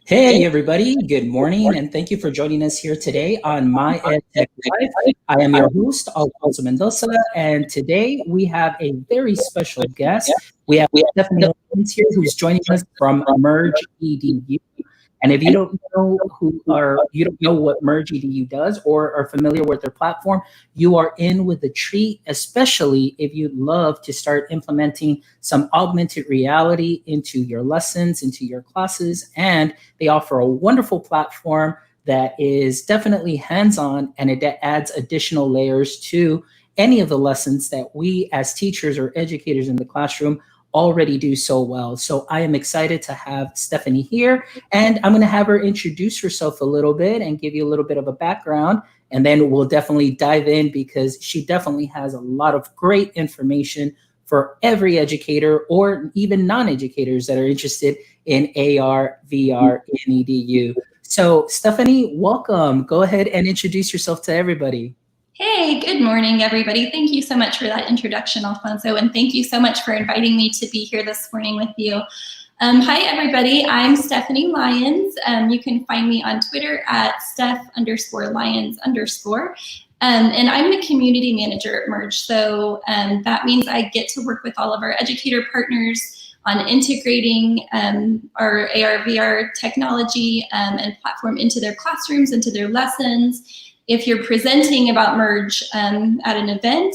Hey everybody, good morning, and thank you for joining us here today on My EdTech Live. I am your host, Alfonso Mendoza, and today we have a very special guest. We have Stephanie Lyons here, who's joining us from Merge EDU. And if you don't know you don't know what Merge EDU does or are familiar with their platform, you are in with a treat, especially if you love to start implementing some augmented reality into your lessons, into your classes. And they offer a wonderful platform that is definitely hands-on, and it adds additional layers to any of the lessons that we as teachers or educators in the classroom already do so well. So I am excited to have Stephanie here, and I'm going to have her introduce herself a little bit and give you a little bit of a background, and then we'll definitely dive in because she definitely has a lot of great information for every educator or even non-educators that are interested in AR, VR, and EDU. So Stephanie, welcome. Go ahead and introduce yourself to everybody. Hey, good morning, everybody. Thank you so much for that introduction, Alfonso, and thank you so much for inviting me to be here this morning with you. Hi, everybody. I'm Stephanie Lyons. You can find me on Twitter at Steph_Lyons_. And I'm the community manager at Merge. So that means I get to work with all of our educator partners on integrating our AR, VR technology and platform into their classrooms, into their lessons. If you're presenting about Merge at an event,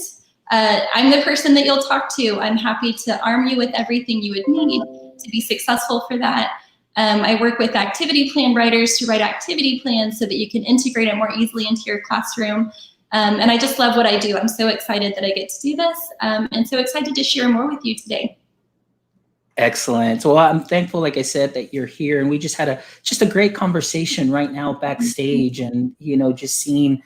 I'm the person that you'll talk to. I'm happy to arm you with everything you would need to be successful for that. I work with activity plan writers to write activity plans so that you can integrate it more easily into your classroom. And I just love what I do. I'm so excited that I get to do this and so excited to share more with you today. Excellent. Well, I'm thankful, like I said, that you're here, and we just had a great conversation right now backstage, and just seeing,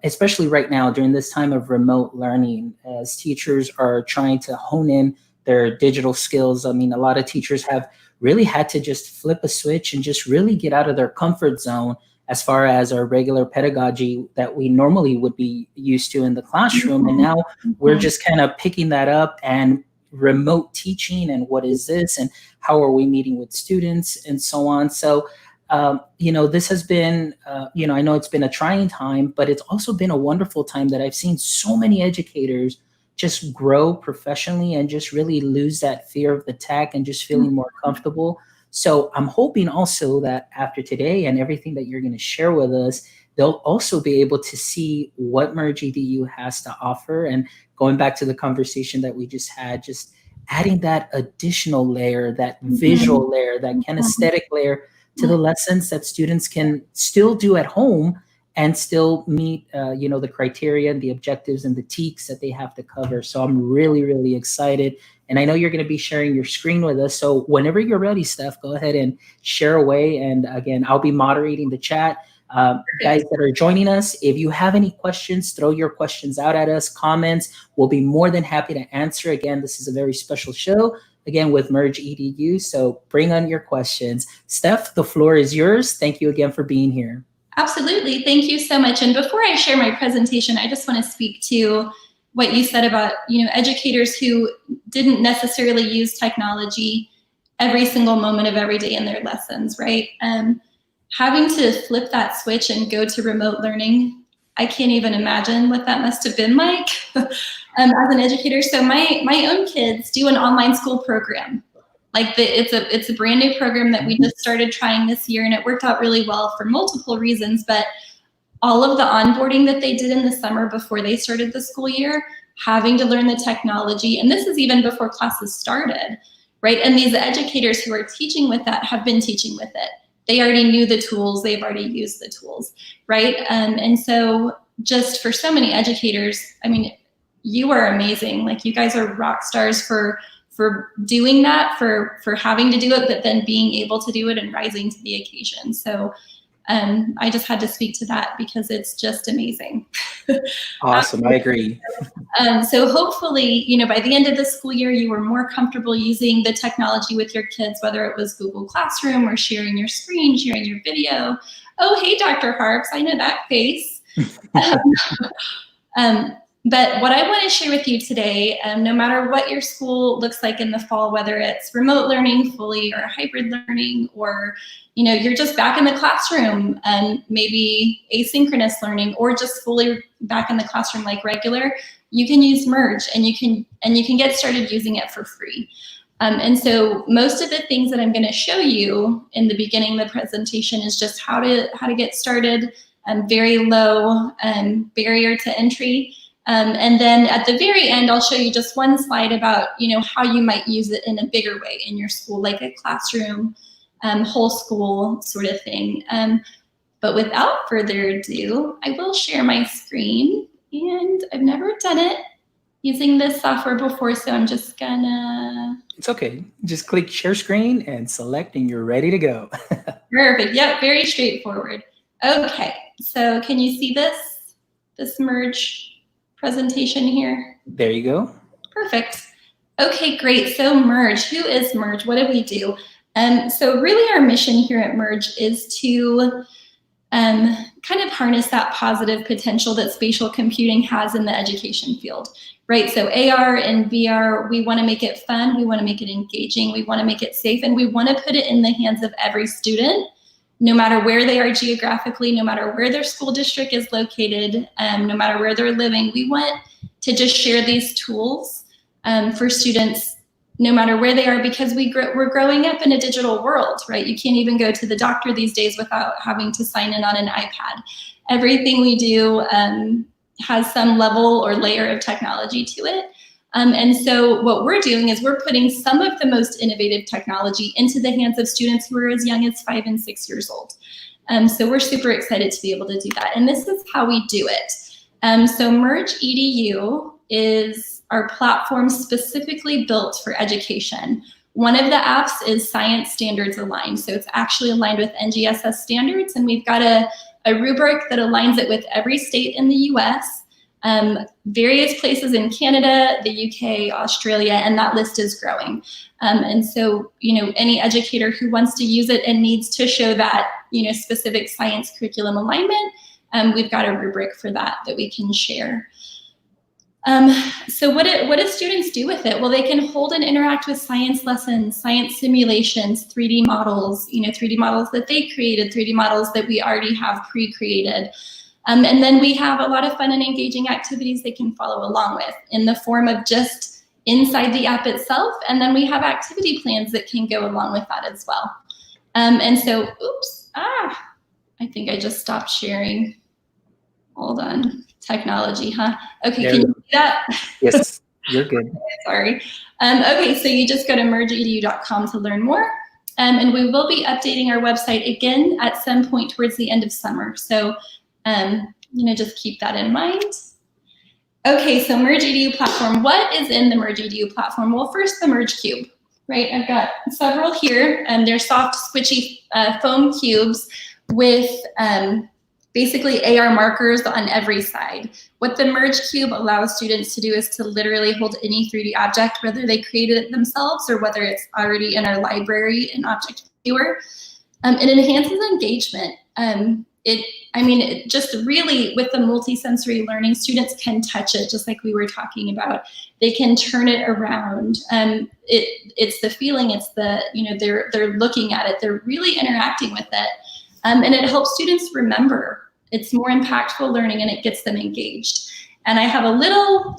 especially right now during this time of remote learning, as teachers are trying to hone in their digital skills. I mean, a lot of teachers have really had to just flip a switch and just really get out of their comfort zone as far as our regular pedagogy that we normally would be used to in the classroom, and now we're just kind of picking that up and remote teaching, and what is this, and how are we meeting with students, and so on. So this has been I know it's been a trying time, but it's also been a wonderful time that I've seen so many educators just grow professionally and just really lose that fear of the tech and just feeling more comfortable. So I'm hoping also that after today and everything that you're going to share with us, they'll also be able to see what Merge EDU has to offer. And going back to the conversation that we just had, just adding that additional layer, that visual layer, that kinesthetic layer to the lessons that students can still do at home and still meet the criteria and the objectives and the TEKs that they have to cover. So I'm really, really excited. And I know you're going to be sharing your screen with us. So whenever you're ready, Steph, go ahead and share away. And again, I'll be moderating the chat. Guys that are joining us, if you have any questions, throw your questions out at us, comments. We'll be more than happy to answer. Again, this is a very special show, again, with Merge EDU. So bring on your questions. Steph, the floor is yours. Thank you again for being here. Absolutely. Thank you so much. And before I share my presentation, I just want to speak to what you said about, educators who didn't necessarily use technology every single moment of every day in their lessons, right? Having to flip that switch and go to remote learning, I can't even imagine what that must have been like as an educator. So my own kids do an online school program. It's a brand new program that we just started trying this year, and it worked out really well for multiple reasons. But all of the onboarding that they did in the summer before they started the school year, having to learn the technology, and this is even before classes started, right? And these educators who are teaching with that have been teaching with it. They already knew the tools, they've already used the tools, right? And so just for so many educators, I mean, you are amazing. Like, you guys are rock stars for doing that, for having to do it, but then being able to do it and rising to the occasion. So I just had to speak to that because it's just amazing. Awesome, I agree. So hopefully, by the end of the school year, you were more comfortable using the technology with your kids, whether it was Google Classroom or sharing your screen, sharing your video. Oh, hey, Dr. Harps, I know that face. But what I want to share with you today, no matter what your school looks like in the fall, whether it's remote learning fully or hybrid learning, or you're just back in the classroom and maybe asynchronous learning, or just fully back in the classroom like regular, you can use Merge, and you can get started using it for free. And so most of the things that I'm going to show you in the beginning of the presentation is just how to get started, very low barrier to entry. And then at the very end, I'll show you just one slide about how you might use it in a bigger way in your school, like a classroom, whole school sort of thing. But without further ado, I will share my screen, and I've never done it using this software before, so I'm just gonna... It's okay. Just click share screen and select, and you're ready to go. Perfect. Yep, very straightforward. Okay, so can you see this Merge presentation here? There you go. Perfect. Okay, great. So Merge, who is Merge? What do we do? So really our mission here at Merge is to kind of harness that positive potential that spatial computing has in the education field, right? So AR and VR, we want to make it fun, we want to make it engaging, we want to make it safe, and we want to put it in the hands of every student, no matter where they are geographically, no matter where their school district is located, no matter where they're living. We want to just share these tools for students no matter where they are, because we're growing up in a digital world, right? You can't even go to the doctor these days without having to sign in on an iPad. Everything we do has some level or layer of technology to it. And so what we're doing is we're putting some of the most innovative technology into the hands of students who are as young as 5 and 6 years old. So we're super excited to be able to do that. And this is how we do it. So Merge EDU is our platform specifically built for education. One of the apps is Science Standards Aligned. So it's actually aligned with NGSS standards, and we've got a rubric that aligns it with every state in the US, various places in Canada, the UK, Australia, and that list is growing. And so, any educator who wants to use it and needs to show that, specific science curriculum alignment, we've got a rubric for that we can share. So what do students do with it? Well, they can hold and interact with science lessons, science simulations, 3D models, 3D models that they created, 3D models that we already have pre-created. And then we have a lot of fun and engaging activities they can follow along with in the form of just inside the app itself. And then we have activity plans that can go along with that as well. And so, oops, I think I just stopped sharing. Hold on. Technology, huh? Okay, can you see that? Yes, you're good. Sorry. Okay, so you just go to mergeedu.com to learn more. And we will be updating our website again at some point towards the end of summer. So, just keep that in mind. Okay, so Merge EDU platform. What is in the Merge EDU platform? Well, first, the Merge Cube, right? I've got several here, and they're soft, squishy foam cubes with basically AR markers on every side. What the Merge Cube allows students to do is to literally hold any 3D object, whether they created it themselves or whether it's already in our library in Object Viewer. It enhances engagement. It just really, with the multisensory learning, students can touch it, just like we were talking about. They can turn it around. It's the feeling, it's the, they're looking at it, they're really interacting with it. And it helps students remember. It's more impactful learning, and it gets them engaged. And I have a little,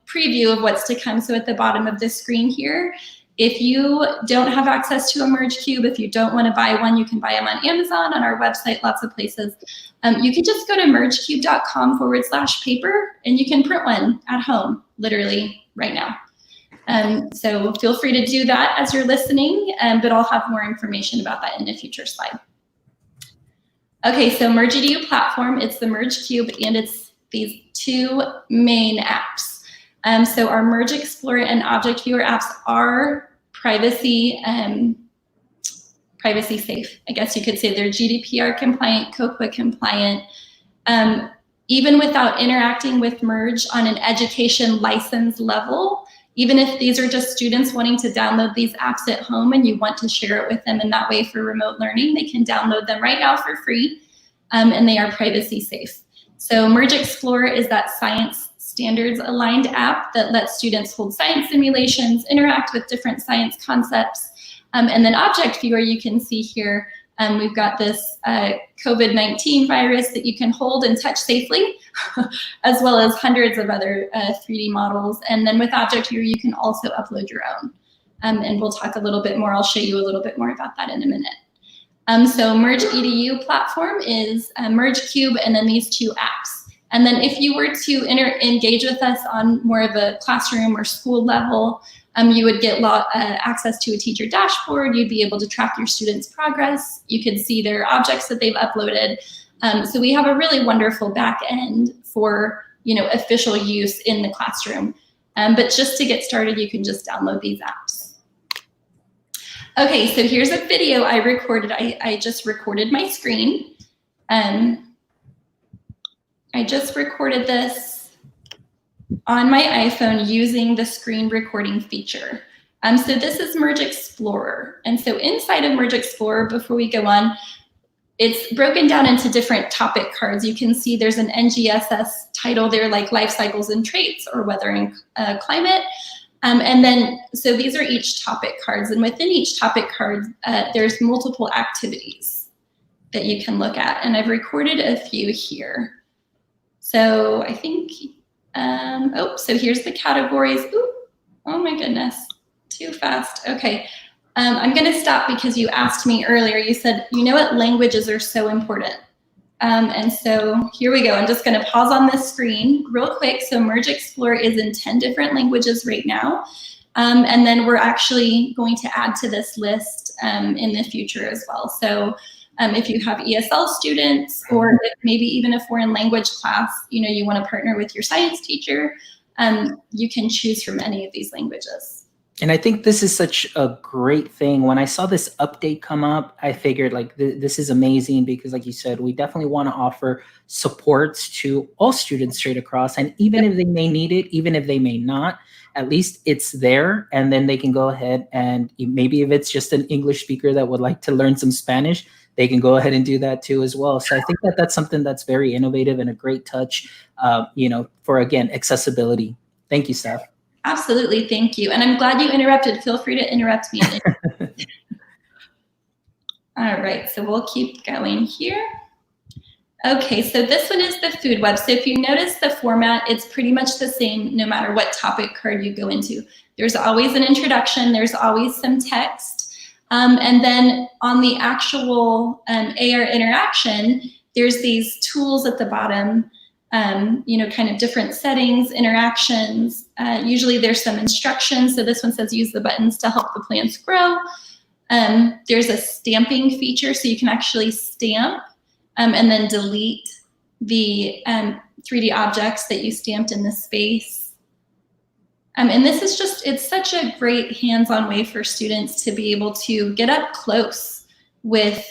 preview of what's to come. So at the bottom of this screen here, if you don't have access to a Merge Cube, if you don't want to buy one, you can buy them on Amazon, on our website, lots of places. You can just go to mergecube.com/paper, and you can print one at home, literally right now. So feel free to do that as you're listening, but I'll have more information about that in a future slide. Okay, so Merge EDU platform, it's the Merge Cube, and it's these two main apps. So our Merge Explorer and Object Viewer apps are privacy safe. I guess you could say they're GDPR compliant, COQA compliant. Even without interacting with Merge on an education license level, even if these are just students wanting to download these apps at home and you want to share it with them in that way for remote learning, they can download them right now for free, and they are privacy safe. So Merge Explorer is that science standards aligned app that lets students hold science simulations, interact with different science concepts. And then Object Viewer, you can see here, we've got this COVID-19 virus that you can hold and touch safely, as well as hundreds of other 3D models. And then with Object Viewer, you can also upload your own. And we'll talk a little bit more. I'll show you a little bit more about that in a minute. So Merge EDU platform is Merge Cube and then these two apps. And then if you were to engage with us on more of a classroom or school level, you would get access to a teacher dashboard. You'd be able to track your students' progress. You could see their objects that they've uploaded. So we have a really wonderful back end for official use in the classroom. But just to get started, you can just download these apps. Okay, so here's a video I recorded. I just recorded my screen. I just recorded this on my iPhone using the screen recording feature. So this is Merge Explorer. And so inside of Merge Explorer, before we go on, it's broken down into different topic cards. You can see there's an NGSS title there, like life cycles and traits or weather and climate. And then, so these are each topic cards. And within each topic card, there's multiple activities that you can look at. And I've recorded a few here. So I think, so here's the categories. Ooh, oh my goodness, too fast. Okay, I'm gonna stop because you asked me earlier, you said, what languages are so important? And so here we go. I'm just gonna pause on this screen real quick. So Merge Explorer is in 10 different languages right now. And then we're actually going to add to this list in the future as well. So if you have ESL students or maybe even a foreign language class, you want to partner with your science teacher, you can choose from any of these languages. And I think this is such a great thing. When I saw this update come up, I figured this is amazing because like you said, we definitely want to offer supports to all students straight across. And even if they may need it, even if they may not, at least it's there. And then they can go ahead and maybe if it's just an English speaker that would like to learn some Spanish, they can go ahead and do that too as well. So I think that that's something that's very innovative and a great touch, for, again, accessibility. Thank you, Steph. Absolutely, thank you. And I'm glad you interrupted. Feel free to interrupt me. All right, so we'll keep going here. Okay, so this one is the food web. So if you notice the format, it's pretty much the same no matter what topic card you go into. There's always an introduction, there's always some text. And then on the actual AR interaction, there's these tools at the bottom, kind of different settings, interactions. Usually there's some instructions. So this one says use the buttons to help the plants grow. There's a stamping feature, so you can actually stamp and then delete the 3D objects that you stamped in the space. And this is it's such a great hands-on way for students to be able to get up close with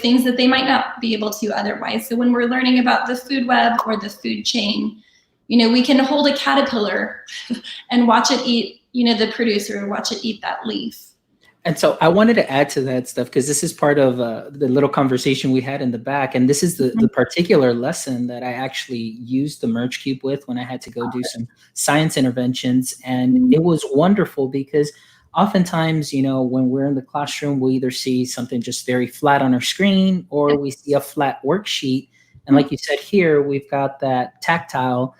things that they might not be able to otherwise. So when we're learning about the food web or the food chain, we can hold a caterpillar and watch it eat, the producer, watch it eat that leaf. And so I wanted to add to that stuff because this is part of the little conversation we had in the back. And this is the particular lesson that I actually used the Merge Cube with when I had to go do some science interventions. And it was wonderful because oftentimes, when we're in the classroom, we either see something just very flat on our screen or we see a flat worksheet. And like you said here, we've got that tactile.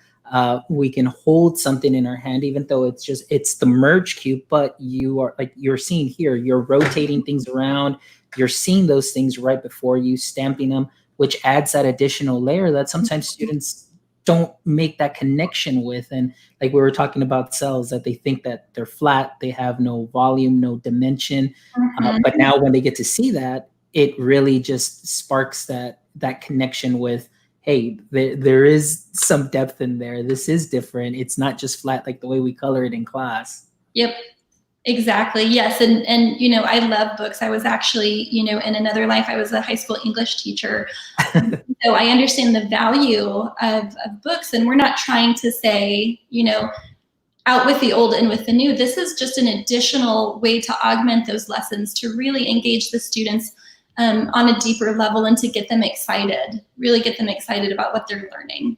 We can hold something in our hand, even though it's the Merge Cube, but you're seeing here, you're rotating things around, you're seeing those things right before you, stamping them, which adds that additional layer that sometimes students don't make that connection with. And like we were talking about cells, that they think that they're flat, they have no volume, no dimension. But now when they get to see that, it really just sparks that connection with, hey, there is some depth in there. This is different. It's not just flat like the way we color it in class. Yep, exactly. Yes, and I love books. I was actually, in another life, I was a high school English teacher. So I understand the value of books, and we're not trying to say, out with the old and with the new. This is just an additional way to augment those lessons, to really engage the students on a deeper level and to get them excited, really get them excited about what they're learning.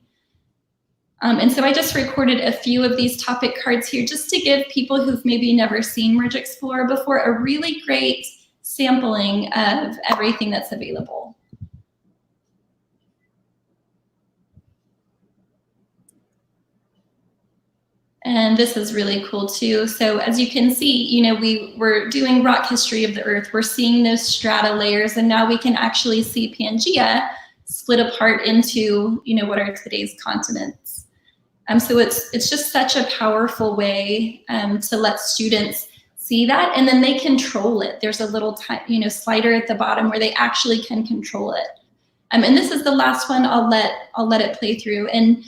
And so I just recorded a few of these topic cards here just to give people who've maybe never seen Merge Explorer before a really great sampling of everything that's available. And this is really cool too. So as you can see, we were doing rock history of the Earth. We're seeing those strata layers, and now we can actually see Pangea split apart into, what are today's continents. So it's just such a powerful way to let students see that, and then they control it. There's a little slider at the bottom where they actually can control it. And this is the last one. I'll let it play through. And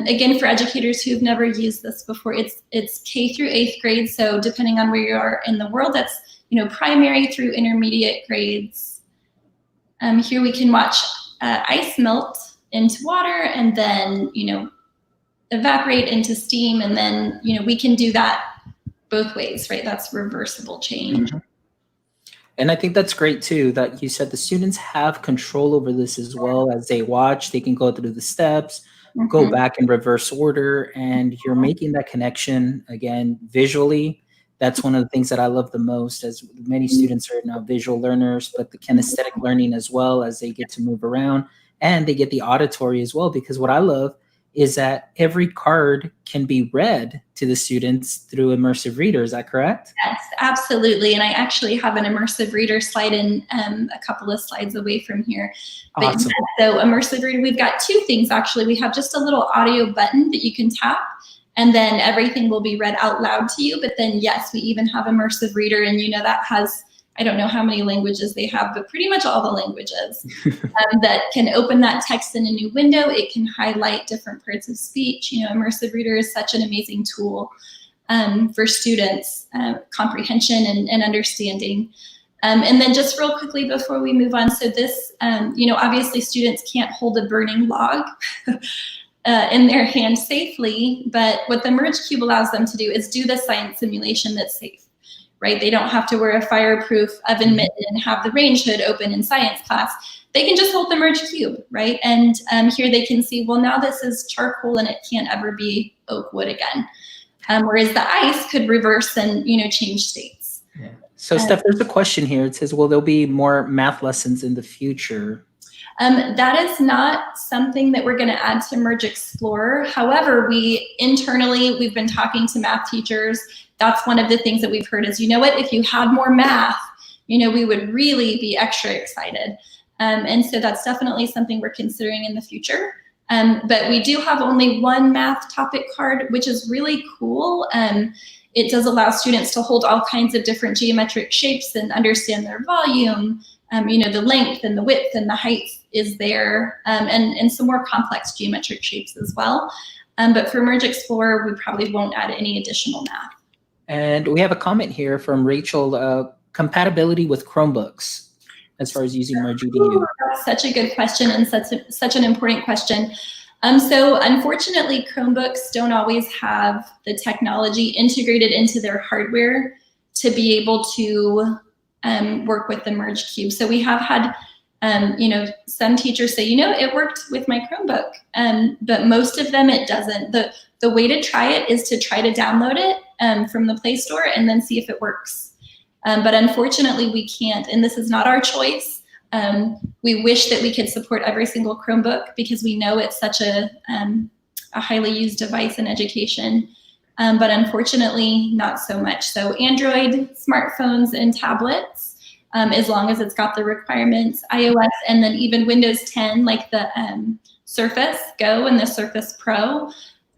again, for educators who've never used this before, it's K through 8th grade. So depending on where you are in the world, that's primary through intermediate grades. Here we can watch ice melt into water, and then evaporate into steam, and then we can do that both ways, right? That's reversible change. Mm-hmm. And I think that's great too, that you said the students have control over this as well. As they watch, they can go through the steps, go back in reverse order, and you're making that connection again visually. That's one of the things that I love the most, as many students are now visual learners, but the kinesthetic learning as well, as they get to move around, and they get the auditory as well. Because what I love is that every card can be read to the students through immersive reader. Is that correct? Yes, absolutely. And I actually have an immersive reader slide in a couple of slides away from here. Awesome. So immersive reader, we've got two things actually. We have just a little audio button that you can tap, and then everything will be read out loud to you. But then yes, we even have immersive reader, and that has, I don't know how many languages they have, but pretty much all the languages that can open that text in a new window. It can highlight different parts of speech. Immersive reader is such an amazing tool for students' comprehension and understanding. And then just real quickly before we move on, so this, obviously students can't hold a burning log in their hand safely, but what the Merge Cube allows them to do is do the science simulation that's safe. Right? They don't have to wear a fireproof oven mitt and have the range hood open in science class. They can just hold the Merge Cube, right? And here they can see, well, now this is charcoal and it can't ever be oak wood again. Whereas the ice could reverse and, change states. Yeah. So Steph, there's a question here. It says, will there be more math lessons in the future? That is not something that we're going to add to Merge Explorer. However, internally, we've been talking to math teachers. That's one of the things that we've heard is, if you had more math, we would really be extra excited. And so that's definitely something we're considering in the future. But we do have only one math topic card, which is really cool. It does allow students to hold all kinds of different geometric shapes and understand their volume. The length and the width and the height is there, and some more complex geometric shapes as well. But for Merge Explorer, we probably won't add any additional math. And we have a comment here from Rachel, compatibility with Chromebooks as far as using Merge EDU. Such a good question, and such an important question. So unfortunately, Chromebooks don't always have the technology integrated into their hardware to be able to work with the Merge Cube. So we have had some teachers say, it worked with my Chromebook, but most of them it doesn't. The way to try it is to try to download it from the Play Store and then see if it works. But unfortunately, we can't, and this is not our choice. We wish that we could support every single Chromebook because we know it's such a highly used device in education. But unfortunately, not so much. So Android, smartphones, and tablets, as long as it's got the requirements, iOS, and then even Windows 10, like the Surface Go and the Surface Pro,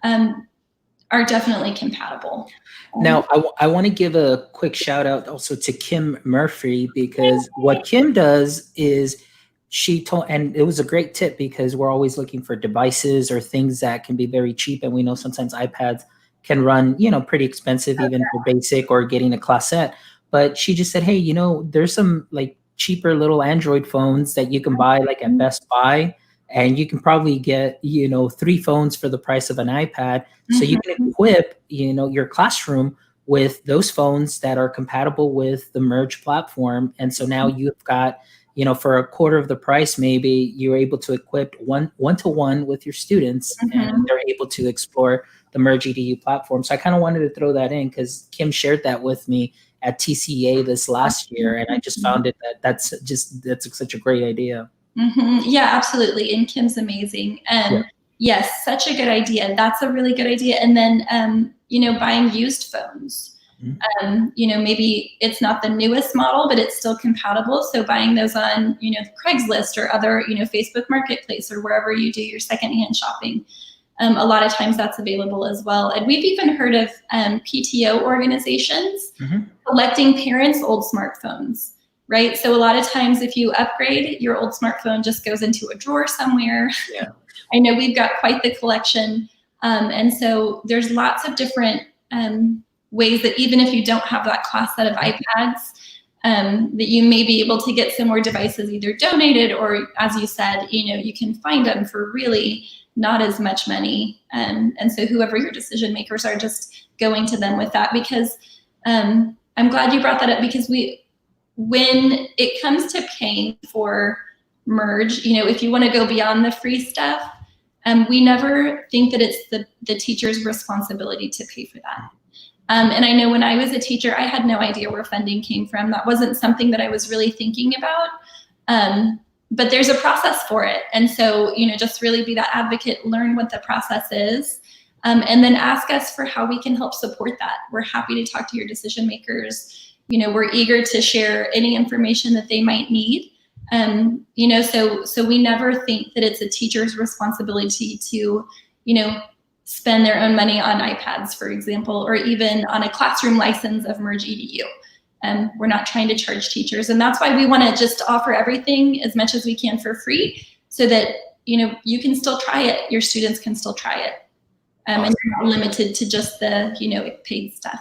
are definitely compatible. Now, I want to give a quick shout out also to Kim Murphy, because what Kim does is she told, and it was a great tip because we're always looking for devices or things that can be very cheap. And we know sometimes iPads can run, pretty expensive, even for basic or getting a classette. But she just said, hey, there's some like cheaper little Android phones that you can buy like at Best Buy. And you can probably get, 3 phones for the price of an iPad. So you can equip, your classroom with those phones that are compatible with the Merge platform. And so now you've got, you know, for a quarter of the price, maybe you're able to equip one-to-one with your students, and they're able to explore the Merge EDU platform. So I kind of wanted to throw that in because Kim shared that with me at TCA this last year, and I just found it that's such a great idea. Yeah, absolutely. And Kim's amazing. Yes, such a good idea. That's a really good idea. And then, you know, buying used phones. You know, maybe it's not the newest model, but it's still compatible. So buying those on, you know, Craigslist or other, you know, Facebook Marketplace or wherever you do your secondhand shopping. A lot of times that's available as well. And we've even heard of PTO organizations collecting parents' old smartphones, right? So a lot of times if you upgrade, your old smartphone just goes into a drawer somewhere. Yeah. I know we've got quite the collection. And so there's lots of different ways that even if you don't have that class set of iPads, that you may be able to get some more devices either donated or, as you said, you know, you can find them for really not as much money. And so whoever your decision makers are, just going to them with that, because I'm glad you brought that up, because when it comes to paying for Merge, you know, if you want to go beyond the free stuff, we never think that it's the teacher's responsibility to pay for that. And I know when I was a teacher, I had no idea where funding came from. That wasn't something that I was really thinking about. But there's a process for it. And so, you know, just really be that advocate, learn what the process is, and then ask us for how we can help support that. We're happy to talk to your decision makers. You know, we're eager to share any information that they might need. You know, so we never think that it's a teacher's responsibility to, you know, spend their own money on iPads, for example, or even on a classroom license of Merge EDU. We're not trying to charge teachers. And that's why we want to just offer everything as much as we can for free, so that, you know, you can still try it. Your students can still try it. Awesome. And you're not limited to just the, you know, paid stuff.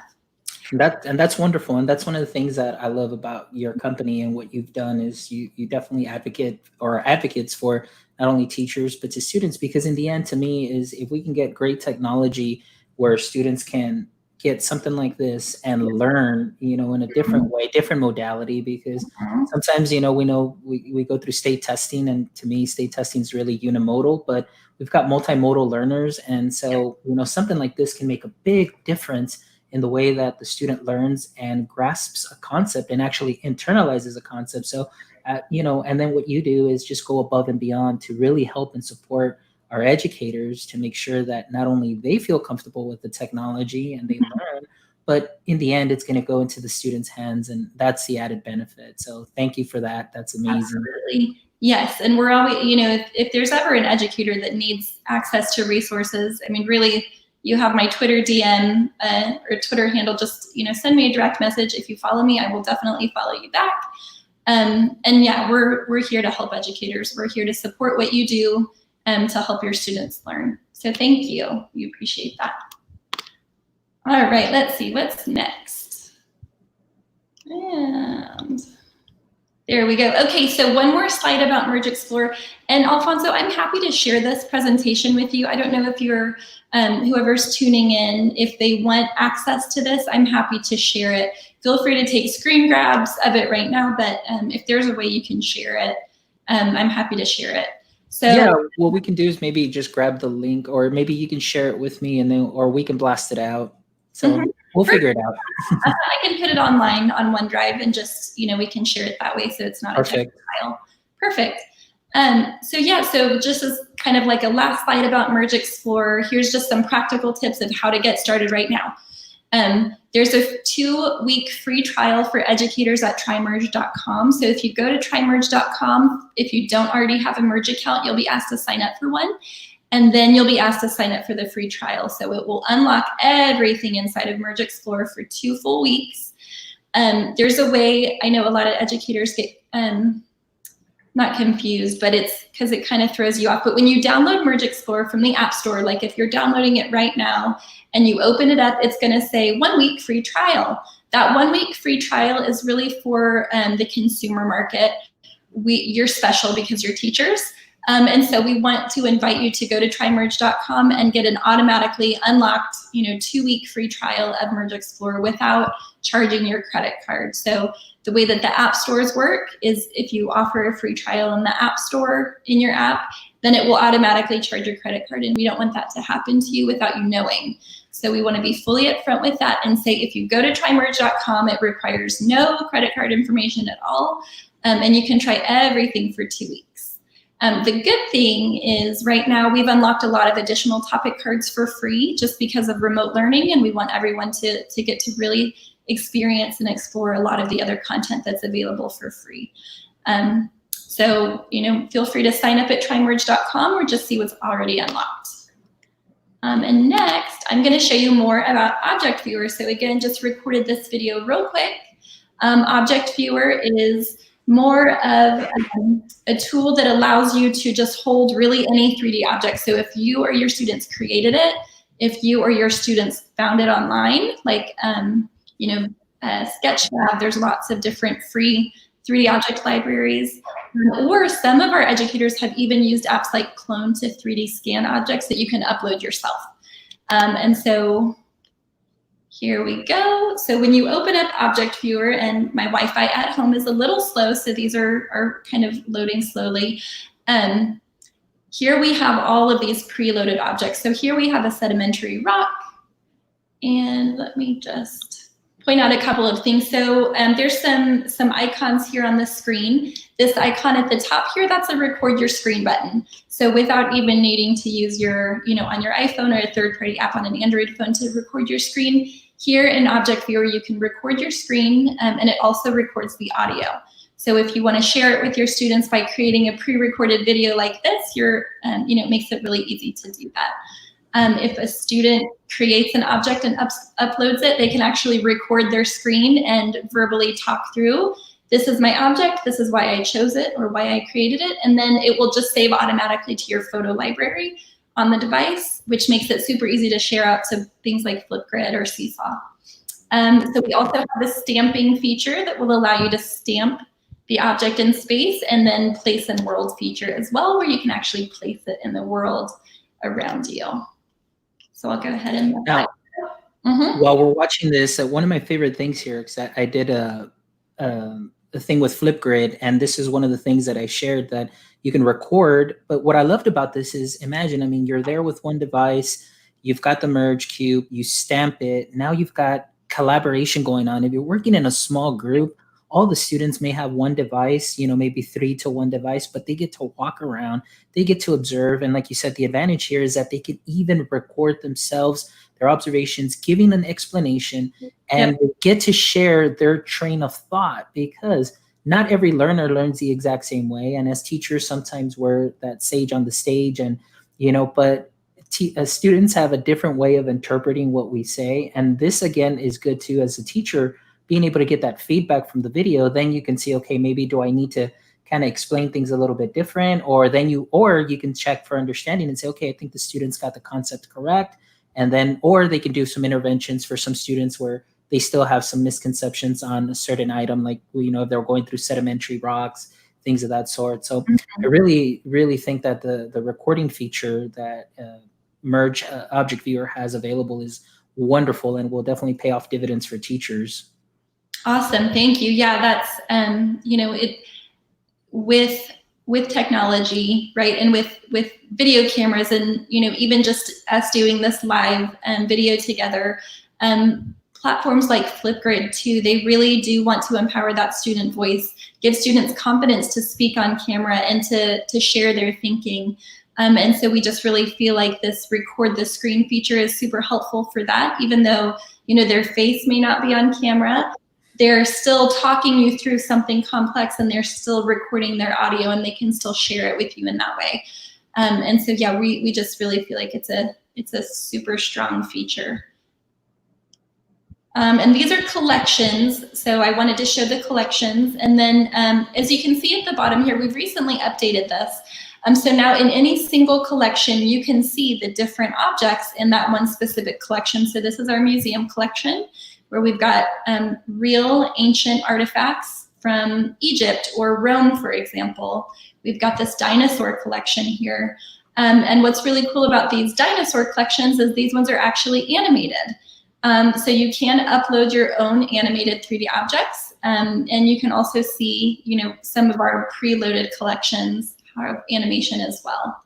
And that's wonderful. And that's one of the things that I love about your company and what you've done is you definitely advocates for not only teachers, but to students, because in the end, to me, is if we can get great technology where students can get something like this and learn, you know, in a different way, different modality, because sometimes, you know, we go through state testing, and to me, state testing is really unimodal, but we've got multimodal learners. And so, you know, something like this can make a big difference in the way that the student learns and grasps a concept and actually internalizes a concept. So, you know, and then what you do is just go above and beyond to really help and support our educators to make sure that not only they feel comfortable with the technology and they learn, but in the end, it's going to go into the students' hands, and that's the added benefit. So thank you for that. That's amazing. Absolutely. Yes. And we're always, you know, if there's ever an educator that needs access to resources, I mean, really, you have my Twitter DM or Twitter handle. Just, you know, send me a direct message. If you follow me, I will definitely follow you back. And yeah, we're here to help educators. We're here to support what you do to help your students learn. So thank you. We appreciate that. All right, let's see what's next. And there we go. Okay, so one more slide about Merge Explorer. And Alfonso, I'm happy to share this presentation with you. I don't know if you're, whoever's tuning in, if they want access to this, I'm happy to share it. Feel free to take screen grabs of it right now, but if there's a way you can share it, I'm happy to share it. So yeah, what we can do is maybe just grab the link, or maybe you can share it with me, and then, or we can blast it out. So we'll figure it out. I can put it online on OneDrive, and just, you know, we can share it that way, so it's not a text file. Perfect. So yeah, so just as kind of like a last slide about Merge Explorer, here's just some practical tips of how to get started right now. There's a 2-week free trial for educators at trymerge.com. So if you go to trymerge.com, if you don't already have a Merge account, you'll be asked to sign up for one. And then you'll be asked to sign up for the free trial. So it will unlock everything inside of Merge Explorer for 2 full weeks. There's a way, I know a lot of educators get not confused, but it's because it kind of throws you off. But when you download Merge Explorer from the App Store, like if you're downloading it right now and you open it up, it's going to say 1 week free trial. That 1 week free trial is really for the consumer market. You're special because you're teachers. And so we want to invite you to go to trymerge.com and get an automatically unlocked, 2-week free trial of Merge Explorer without charging your credit card. So the way that the app stores work is if you offer a free trial in the app store in your app, then it will automatically charge your credit card. And we don't want that to happen to you without you knowing. So we want to be fully upfront with that and say, if you go to trymerge.com, it requires no credit card information at all. And you can try everything for 2 weeks. The good thing is right now we've unlocked a lot of additional topic cards for free just because of remote learning, and we want everyone to get to really experience and explore a lot of the other content that's available for free. So feel free to sign up at trymerge.com or just see what's already unlocked. And next, I'm going to show you more about Object Viewer. So again, just recorded this video real quick. Object Viewer is more of a tool that allows you to just hold really any 3D object. So if you or your students created it, if you or your students found it online, like Sketchlab, there's lots of different free 3D object libraries. Or some of our educators have even used apps like Clone to 3D scan objects that you can upload yourself. And so here we go. So when you open up Object Viewer, and my Wi-Fi at home is a little slow, so these are kind of loading slowly. Here we have all of these preloaded objects. So here we have a sedimentary rock. And let me just point out a couple of things. So there's some icons here on the screen. This icon at the top here, that's a record your screen button. So without even needing to use your, on your iPhone or a third-party app on an Android phone to record your screen, here in Object Viewer, you can record your screen, and it also records the audio. So if you want to share it with your students by creating a pre-recorded video like this, it makes it really easy to do that. If a student creates an object and uploads it, they can actually record their screen and verbally talk through, this is my object, this is why I chose it or why I created it, and then it will just save automatically to your photo library on the device, which makes it super easy to share out to things like Flipgrid or Seesaw. So we also have the stamping feature that will allow you to stamp the object in space, and then place in world feature as well, where you can actually place it in the world around you. So I'll go ahead and now, while we're watching this, one of my favorite things here is that I did a thing with Flipgrid, and this is one of the things that I shared that you can record. But what I loved about this is, imagine, you're there with one device, you've got the Merge cube, you stamp it, now you've got collaboration going on. If you're working in a small group, all the students may have one device, maybe 3 to 1 device, but they get to walk around, they get to observe. And like you said, the advantage here is that they can even record themselves, their observations, giving an explanation, and they get to share their train of thought, because not every learner learns the exact same way. And as teachers, sometimes we're that sage on the stage, and, but students have a different way of interpreting what we say. And this, again, is good too, as a teacher, being able to get that feedback from the video. Then you can see, okay, maybe do I need to kind of explain things a little bit different? Or you can check for understanding and say, okay, I think the students got the concept correct. And then, or they can do some interventions for some students where they still have some misconceptions on a certain item, like, if they're going through sedimentary rocks, things of that sort. So I really, really think that the recording feature that Merge Object Viewer has available is wonderful, and will definitely pay off dividends for teachers. Awesome, thank you. Yeah, that's with technology, right, and with video cameras, and even just us doing this live video together, platforms like Flipgrid too, they really do want to empower that student voice, give students confidence to speak on camera and to share their thinking. And so we just really feel like this record the screen feature is super helpful for that, even though their face may not be on camera. They're still talking you through something complex, and they're still recording their audio, and they can still share it with you in that way. And so, yeah, we just really feel like it's a super strong feature. And these are collections, so I wanted to show the collections. And then, as you can see at the bottom here, we've recently updated this. So now in any single collection, you can see the different objects in that one specific collection. So this is our museum collection, where we've got real ancient artifacts from Egypt or Rome, for example. We've got this dinosaur collection here. And what's really cool about these dinosaur collections is these ones are actually animated. So you can upload your own animated 3D objects, and you can also see, some of our preloaded collections have animation as well,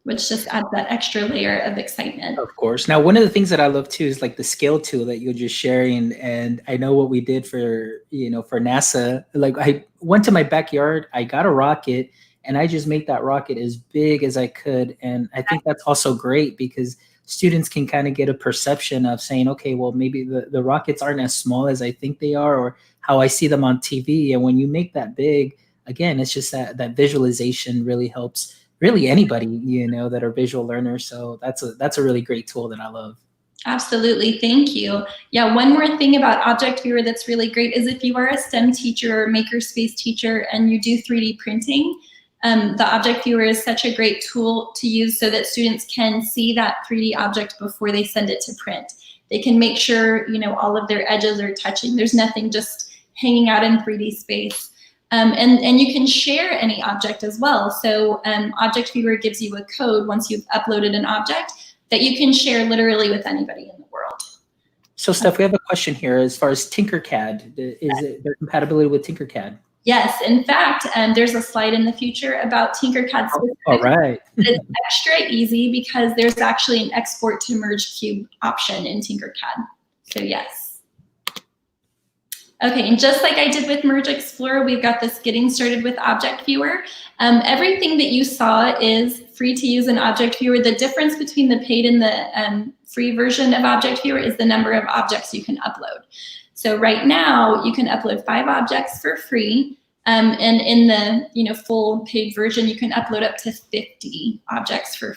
which just adds that extra layer of excitement. Of course. Now, one of the things that I love too is like the scale tool that you're just sharing. And I know what we did for NASA. Like I went to my backyard, I got a rocket, and I just made that rocket as big as I could. And I think that's also great because students can kind of get a perception of saying, okay, well, maybe the rockets aren't as small as I think they are, or how I see them on TV. And when you make that big, again, it's just that visualization really helps really anybody, that are visual learners. So that's a really great tool that I love. Absolutely, thank you. Yeah, one more thing about Object Viewer that's really great is if you are a STEM teacher or makerspace teacher and you do 3D printing, the Object Viewer is such a great tool to use so that students can see that 3D object before they send it to print. They can make sure, all of their edges are touching. There's nothing just hanging out in 3D space. And you can share any object as well. So Object Viewer gives you a code once you've uploaded an object that you can share literally with anybody in the world. So Steph, we have a question here as far as Tinkercad. Is their compatibility with Tinkercad? Yes, in fact, there's a slide in the future about Tinkercad. All right. It's extra easy because there's actually an export to Merge Cube option in Tinkercad. So yes. Okay, and just like I did with Merge Explorer, we've got this getting started with Object Viewer. Everything that you saw is free to use in Object Viewer. The difference between the paid and the free version of Object Viewer is the number of objects you can upload. So right now, you can upload 5 objects for free, and in the full paid version, you can upload up to 50 objects for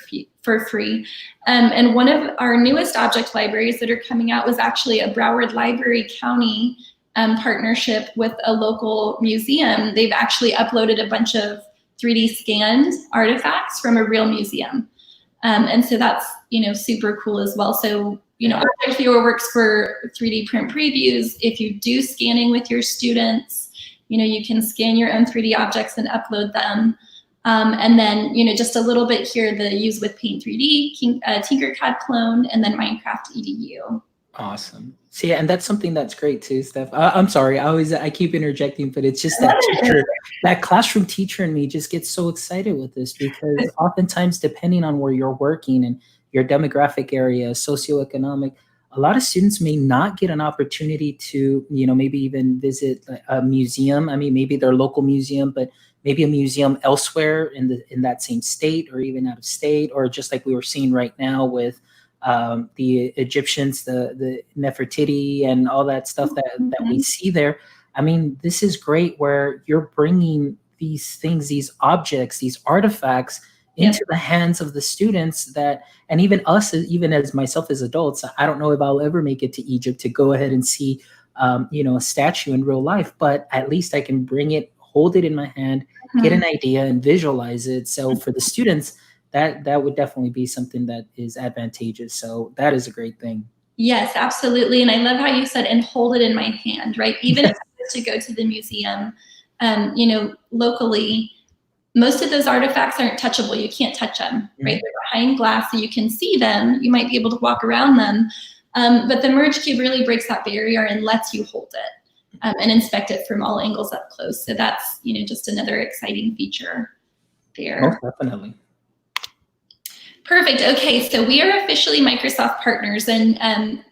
free. And one of our newest object libraries that are coming out was actually a Broward Library County partnership with a local museum. They've actually uploaded a bunch of 3D scanned artifacts from a real museum. And so that's, super cool as well. So, Object Viewer works for 3D print previews. If you do scanning with your students, you can scan your own 3D objects and upload them. And then, just a little bit here, the use with Paint 3D, Tinkercad clone, and then Minecraft EDU. Awesome. See, and that's something that's great too, Steph. I'm sorry, I keep interjecting, but it's just that teacher, that classroom teacher in me just gets so excited with this because oftentimes, depending on where you're working and your demographic area, socioeconomic, a lot of students may not get an opportunity to, maybe even visit a museum. I mean, maybe their local museum, but maybe a museum elsewhere in that same state or even out of state, or just like we were seeing right now with the Egyptians, the Nefertiti and all that stuff that we see there. I mean, this is great where you're bringing these things, these objects, these artifacts into the hands of the students and even us, even as myself as adults, I don't know if I'll ever make it to Egypt to go ahead and see, a statue in real life, but at least I can bring it, hold it in my hand, get an idea and visualize it. So for the students, that would definitely be something that is advantageous. So that is a great thing. Yes, absolutely. And I love how you said, and hold it in my hand, right? Even if to go to the museum, locally, most of those artifacts aren't touchable. You can't touch them, right? They're behind glass, so you can see them. You might be able to walk around them. But the Merge Cube really breaks that barrier and lets you hold it and inspect it from all angles up close. So that's, just another exciting feature there. Most definitely. Perfect. Okay, so we are officially Microsoft partners, and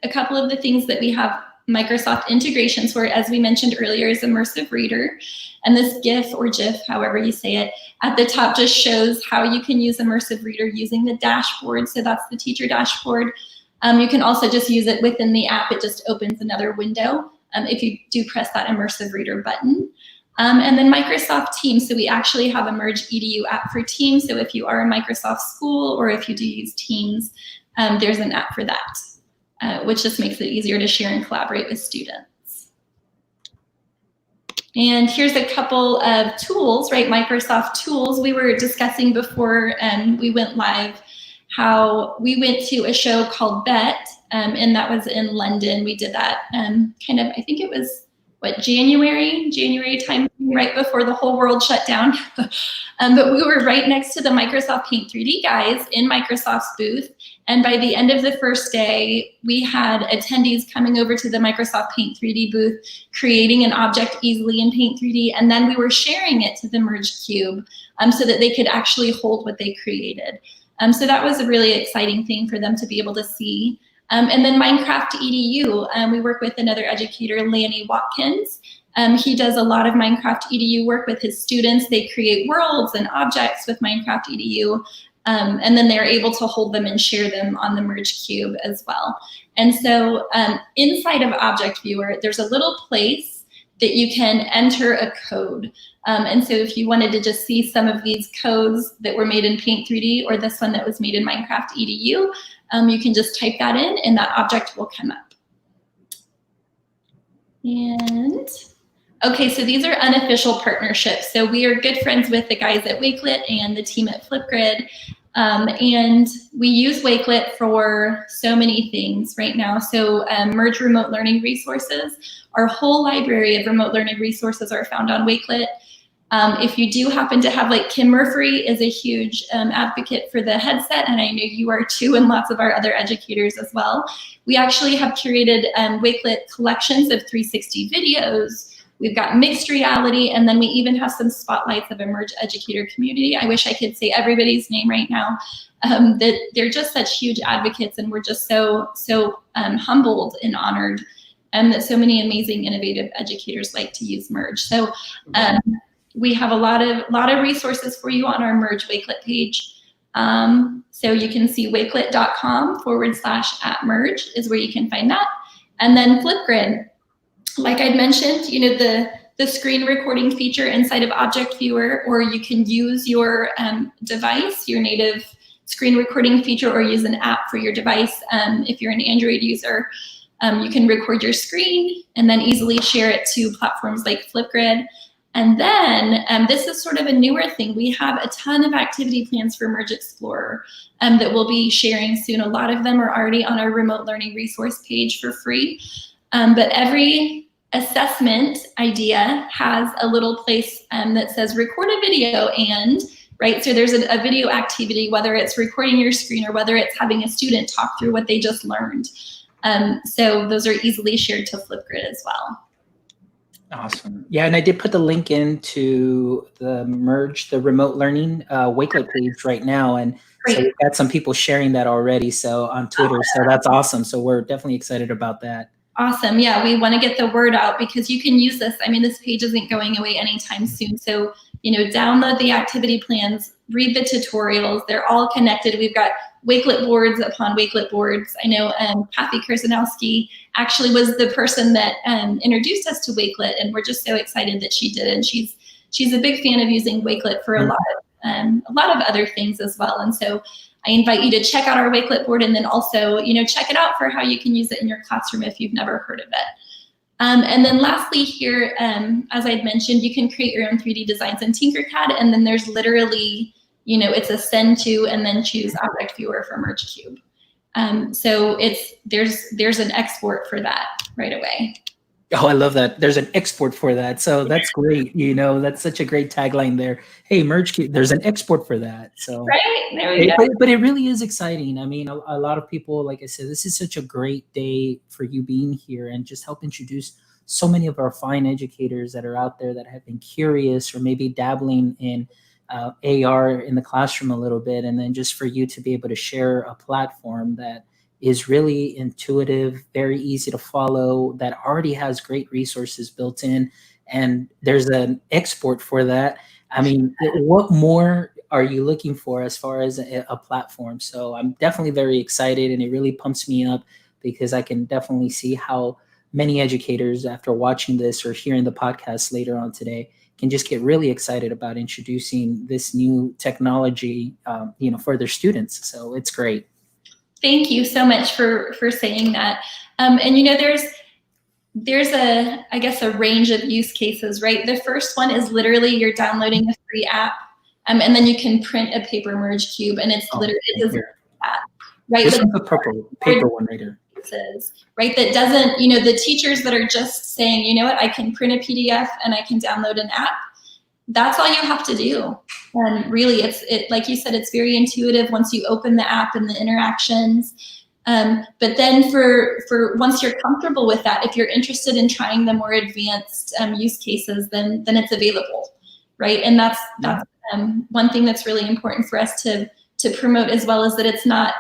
a couple of the things that we have Microsoft integrations for, as we mentioned earlier, is Immersive Reader. And this GIF or GIF, however you say it, at the top just shows how you can use Immersive Reader using the dashboard. So that's the teacher dashboard. You can also just use it within the app. It just opens another window if you do press that Immersive Reader button. And then Microsoft Teams. So we actually have a Merge EDU app for Teams. So if you are a Microsoft school or if you do use Teams, there's an app for that, which just makes it easier to share and collaborate with students. And here's a couple of tools, right? Microsoft tools. We were discussing before we went live how we went to a show called BET, and that was in London. We did that I think it was January time, right before the whole world shut down. But we were right next to the Microsoft Paint 3D guys in Microsoft's booth. And by the end of the first day, we had attendees coming over to the Microsoft Paint 3D booth, creating an object easily in Paint 3D, and then we were sharing it to the Merge Cube so that they could actually hold what they created. So that was a really exciting thing for them to be able to see. And then Minecraft EDU, we work with another educator, Lanny Watkins. He does a lot of Minecraft EDU work with his students. They create worlds and objects with Minecraft EDU, and then they're able to hold them and share them on the Merge Cube as well. And so inside of Object Viewer, there's a little place that you can enter a code. And so if you wanted to just see some of these codes that were made in Paint 3D or this one that was made in Minecraft EDU, you can just type that in and that object will come up. And okay, so these are unofficial partnerships. So we are good friends with the guys at Wakelet and the team at Flipgrid. And we use Wakelet for so many things right now. So Merge remote learning resources. Our whole library of remote learning resources are found on Wakelet. If you do happen to have, like Kim Murphy is a huge advocate for the headset, and I know you are too, and lots of our other educators as well. We actually have curated Wakelet collections of 360 videos. We've got mixed reality, and then we even have some spotlights of a Merge educator community. I wish I could say everybody's name right now. That they're just such huge advocates, and we're just so humbled and honored that so many amazing, innovative educators like to use Merge. So we have a lot of resources for you on our Merge Wakelet page. So you can see wakelet.com/@merge is where you can find that. And then Flipgrid, like I'd mentioned, you know, the screen recording feature inside of Object Viewer, or you can use your device, your native screen recording feature, or use an app for your device. If you're an Android user, you can record your screen and then easily share it to platforms like Flipgrid. And then this is sort of a newer thing. We have a ton of activity plans for Merge Explorer that we'll be sharing soon. A lot of them are already on our remote learning resource page for free. But every assessment idea has a little place that says record a video and, right? So there's a video activity, whether it's recording your screen or whether it's having a student talk through what they just learned. So those are easily shared to Flipgrid as well. Awesome. Yeah, and I did put the link into the Merge, the remote learning Wakelet page right now. And so we've got some people sharing that already, so on Twitter. So that's awesome. So we're definitely excited about that. Awesome. Yeah, we want to get the word out because you can use this. I mean, this page isn't going away anytime soon. So, you know, download the activity plans, read the tutorials. They're all connected. We've got Wakelet boards upon Wakelet boards. I know Kathy Kursanowski actually was the person that introduced us to Wakelet, and we're just so excited that she did. And she's a big fan of using Wakelet for a lot of other things as well. And so I invite you to check out our Wakelet board, and then also, you know, check it out for how you can use it in your classroom if you've never heard of it. And then lastly here, as I'd mentioned, you can create your own 3D designs in Tinkercad, and then there's literally, you know, it's a send to and then choose Object Viewer for Merge Cube. So there's an export for that right away. Oh, I love that. There's an export for that. So that's great. You know, that's such a great tagline there. Hey, Merge Cube, there's an export for that. So right, there we go. But it really is exciting. I mean, a lot of people, like I said, this is such a great day for you being here and just help introduce so many of our fine educators that are out there that have been curious or maybe dabbling in AR in the classroom a little bit, and then just for you to be able to share a platform that is really intuitive, very easy to follow, that already has great resources built in, and there's an export for that. I mean, what more are you looking for as far as a platform? So I'm definitely very excited, and it really pumps me up because I can definitely see how many educators, after watching this or hearing the podcast later on today, can just get really excited about introducing this new technology, you know, for their students. So it's great. Thank you so much for saying that. And you know, there's I guess a range of use cases, right? The first one is literally you're downloading a free app, and then you can print a paper Merge Cube, and it's literally that, right? This is the paper one right here. resources, right? That doesn't, the teachers that are just saying, you know what, I can print a PDF and I can download an app. That's all you have to do. And really, like you said, it's very intuitive once you open the app and the interactions. But then for once you're comfortable with that, if you're interested in trying the more advanced use cases, then it's available, right? And that's one thing that's really important for us to promote, as well as that it's not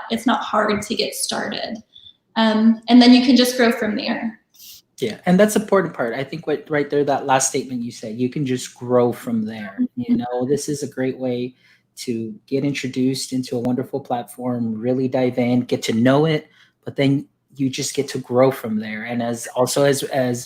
hard to get started. And then you can just grow from there. Yeah, and that's the important part. I think right there, that last statement you said, you can just grow from there. This is a great way to get introduced into a wonderful platform, really dive in, get to know it, but then you just get to grow from there. And as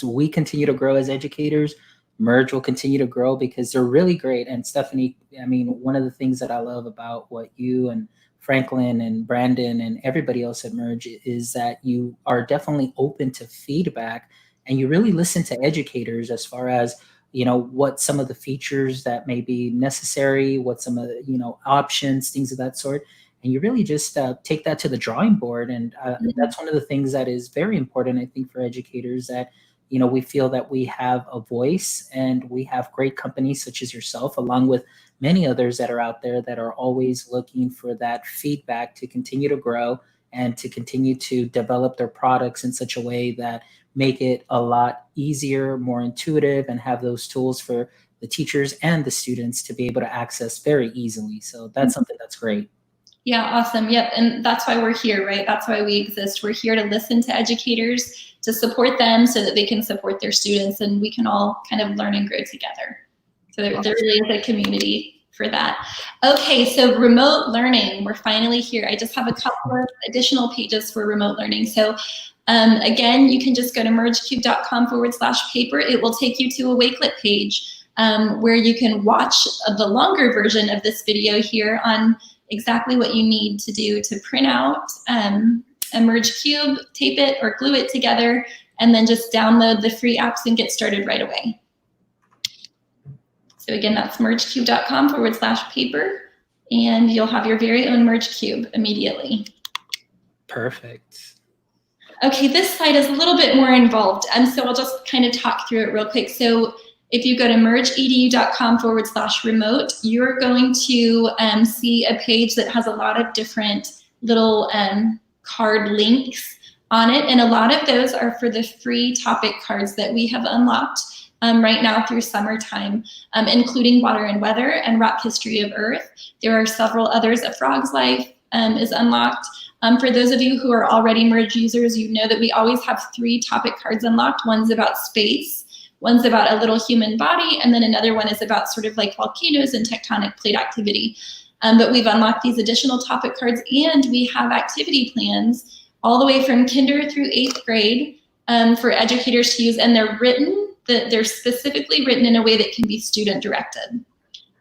we continue to grow as educators, Merge will continue to grow because they're really great. And Stephanie, I mean, one of the things that I love about what you and Franklin and Brandon and everybody else at Merge is that you are definitely open to feedback and you really listen to educators as far as, what some of the features that may be necessary, what some of the, options, things of that sort. And you really just take that to the drawing board. And that's one of the things that is very important, I think, for educators, that, we feel that we have a voice and we have great companies such as yourself, along with many others that are out there that are always looking for that feedback to continue to grow and to continue to develop their products in such a way that make it a lot easier, more intuitive, and have those tools for the teachers and the students to be able to access very easily. So that's something that's great. Yeah, awesome. Yep. And that's why we're here, right? That's why we exist. We're here to listen to educators, to support them so that they can support their students, and we can all kind of learn and grow together. So there really is a community for that. Okay, so remote learning, we're finally here. I just have a couple of additional pages for remote learning. So again, you can just go to mergecube.com/paper. It will take you to a Wakelet page where you can watch the longer version of this video here on exactly what you need to do to print out a Merge Cube, tape it or glue it together, and then just download the free apps and get started right away. So again, that's mergecube.com/paper, and you'll have your very own Merge Cube immediately. Perfect. Okay, this slide is a little bit more involved, so I'll just kind of talk through it real quick. So if you go to mergeedu.com/remote, you're going to see a page that has a lot of different little card links on it, and a lot of those are for the free topic cards that we have unlocked right now through summertime, including Water and Weather and Rock History of Earth. There are several others. A Frog's Life is unlocked. For those of you who are already Merge users, you know that we always have 3 topic cards unlocked. One's about space, one's about a little human body, and then another one is about sort of like volcanoes and tectonic plate activity. But we've unlocked these additional topic cards, and we have activity plans all the way from kinder through 8th grade for educators to use, and they're specifically written in a way that can be student directed,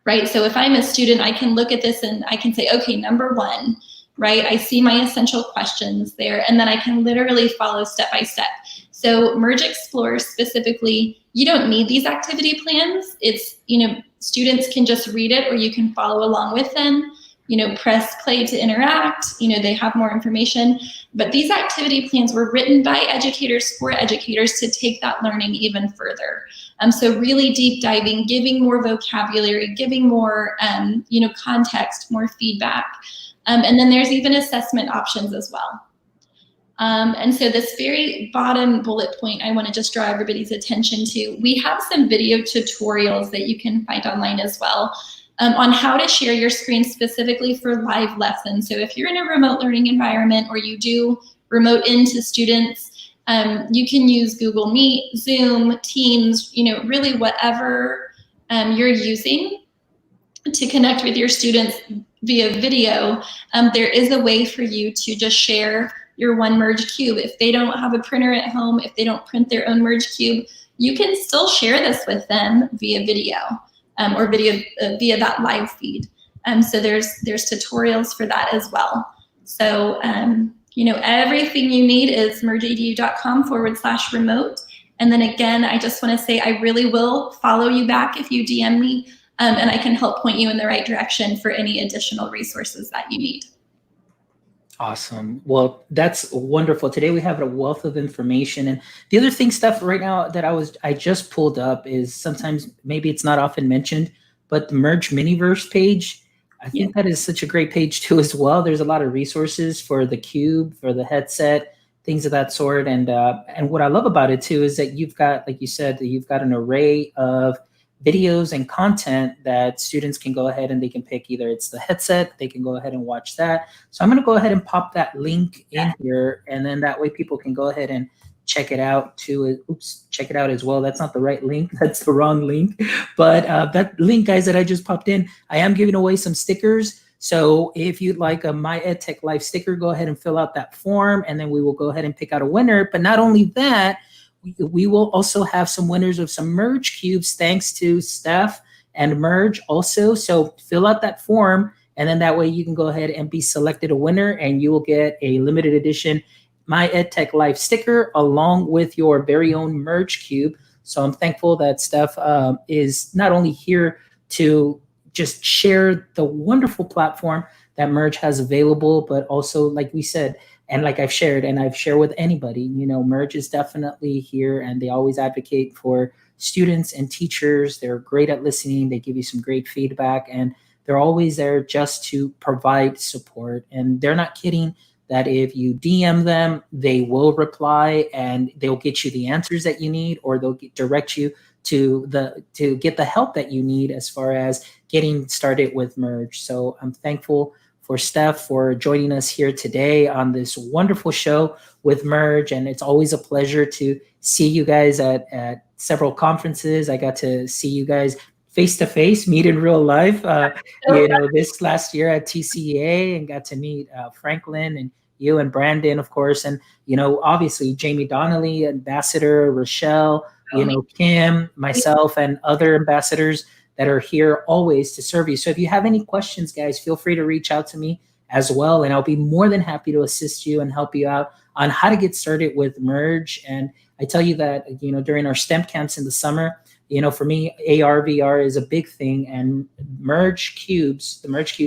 right? So if I'm a student, I can look at this and I can say, okay, number 1, right? I see my essential questions there, and then I can literally follow step by step. So Merge Explore specifically, you don't need these activity plans. It's, students can just read it, or you can follow along with them, press play to interact, they have more information. But these activity plans were written by educators for educators to take that learning even further. So really deep diving, giving more vocabulary, giving more, context, more feedback. And then there's even assessment options as well. And so this very bottom bullet point, I want to just draw everybody's attention to. We have some video tutorials that you can find online as well on how to share your screen specifically for live lessons. So if you're in a remote learning environment, or you do remote into students, you can use Google Meet, Zoom, Teams, really whatever you're using to connect with your students via video. There is a way for you to just share your one Merge Cube. If they don't have a printer at home, if they don't print their own Merge Cube, you can still share this with them via video or via that live feed. So there's tutorials for that as well. So everything you need is mergeedu.com/remote. And then again, I just want to say I really will follow you back if you DM me, and I can help point you in the right direction for any additional resources that you need. Awesome. Well, that's wonderful. Today we have a wealth of information. And the other thing, stuff right now that I just pulled up is sometimes maybe it's not often mentioned, but the Merge Miniverse page, I Yeah. think that is such a great page too as well. There's a lot of resources for the cube, for the headset, things of that sort. And what I love about it too is that you've got, like you said, that you've got an array of videos and content that students can go ahead and they can pick. Either it's the headset, they can go ahead and watch that. So I'm going to go ahead and pop that link in here, and then that way people can go ahead and check it out too. Oops, check it out as well. That's not the right link. That's the wrong link. But that link, guys, that I just popped in, I am giving away some stickers. So if you'd like a My EdTech Life sticker, go ahead and fill out that form, and then we will go ahead and pick out a winner. But not only that, we will also have some winners of some Merge cubes, thanks to Steph and Merge also. So fill out that form, and then that way you can go ahead and be selected a winner, and you will get a limited edition My EdTech Life sticker along with your very own Merge cube. So I'm thankful that Steph is not only here to just share the wonderful platform that Merge has available, but also, like we said, and like I've shared, and I've shared with anybody, you know, Merge is definitely here, and they always advocate for students and teachers. They're great at listening. They give you some great feedback, and they're always there just to provide support. And they're not kidding that if you DM them, they will reply and they'll get you the answers that you need, or they'll direct you to get the help that you need as far as getting started with Merge. So I'm thankful for Steph for joining us here today on this wonderful show with Merge. And it's always a pleasure to see you guys at several conferences. I got to see you guys face to face, meet in real life, this last year at TCEA, and got to meet Franklin and you and Brandon, of course. And, obviously Jamie Donnelly, Ambassador, Rochelle, Kim, myself, and other ambassadors that are here always to serve you. So if you have any questions, guys, feel free to reach out to me as well, and I'll be more than happy to assist you and help you out on how to get started with Merge. And I tell you that, during our STEM camps in the summer, for me, AR, VR is a big thing, and the Merge Cubes